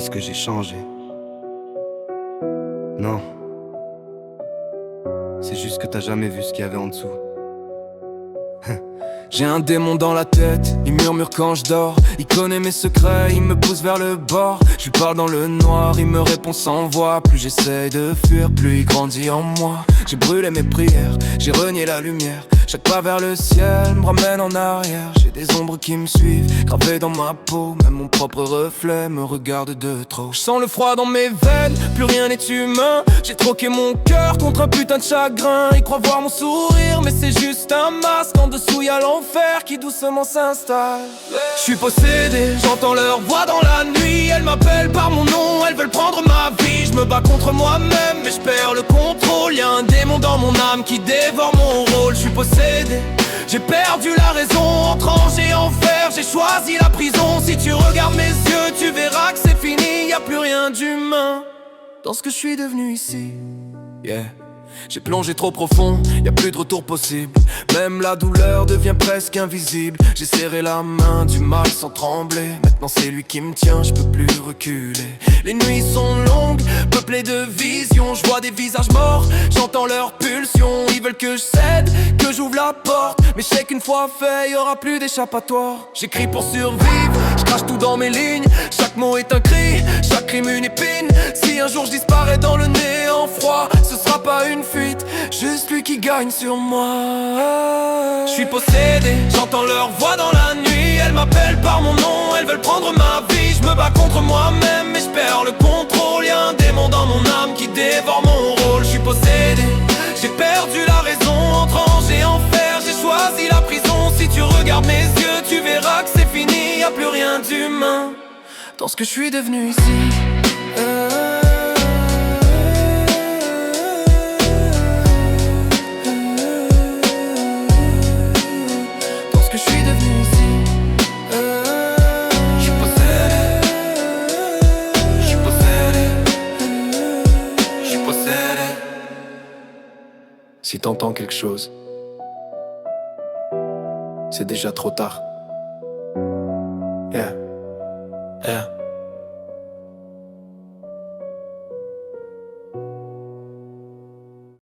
disent que j'ai changé. Non, c'est juste que t'as jamais vu ce qu'il y avait en dessous. J'ai un démon dans la tête, il murmure quand je dors. Il connaît mes secrets, il me pousse vers le bord. Je lui parle dans le noir, il me répond sans voix. Plus j'essaye de fuir, plus il grandit en moi. J'ai brûlé mes prières, j'ai renié la lumière. Chaque pas vers le ciel me ramène en arrière. J'ai des ombres qui me suivent, gravées dans ma peau. Même mon propre reflet me regarde de trop. Je sens le froid dans mes veines, plus rien n'est humain. J'ai troqué mon cœur contre un putain de chagrin. Ils croient voir mon sourire, mais c'est juste un masque. En dessous y'a l'enfer qui doucement s'installe. Je suis possédé, j'entends leur voix dans la nuit. Elles m'appellent par mon nom, elles veulent prendre ma vie. Je me bats contre moi-même, mais je perds le contrôle. Y'a un démon dans mon âme qui dévore mon rôle. Je suis possédé, j'ai perdu la raison. Entre ange et enfer, j'ai choisi la prison. Si tu regardes mes yeux, tu verras que c'est fini. Y'a plus rien d'humain dans ce que je suis devenu ici. Yeah. J'ai plongé trop profond, y a plus de retour possible. Même la douleur devient presque invisible. J'ai serré la main du mal sans trembler. Maintenant c'est lui qui me tient, je peux plus reculer. Les nuits sont longues, peuplées de visions. Je vois des visages morts, j'entends leurs pulsions. Ils veulent que je cède, que j'ouvre la porte. Mais je sais qu'une fois fait, y aura plus d'échappatoire. J'écris pour survivre, je crache tout dans mes lignes. Chaque mot est un cri, chaque rime une épine. Si un jour je disparais dans le néant froid, ce sera pas une fuite, juste lui qui gagne sur moi. Je suis possédé, j'entends leur voix dans la nuit. Elles m'appellent par mon nom, elles veulent prendre ma vie. Je me bats contre moi-même, mais je perds le contrôle. Y'a un démon dans mon âme qui dévore mon rôle. Je suis possédé, j'ai perdu la raison. Entre ange et enfer, j'ai choisi la prison. Si tu regardes mes yeux, tu verras que c'est fini. Y'a plus rien d'humain dans ce que je suis devenu ici. Si t'entends quelque chose, c'est déjà trop tard. Yeah.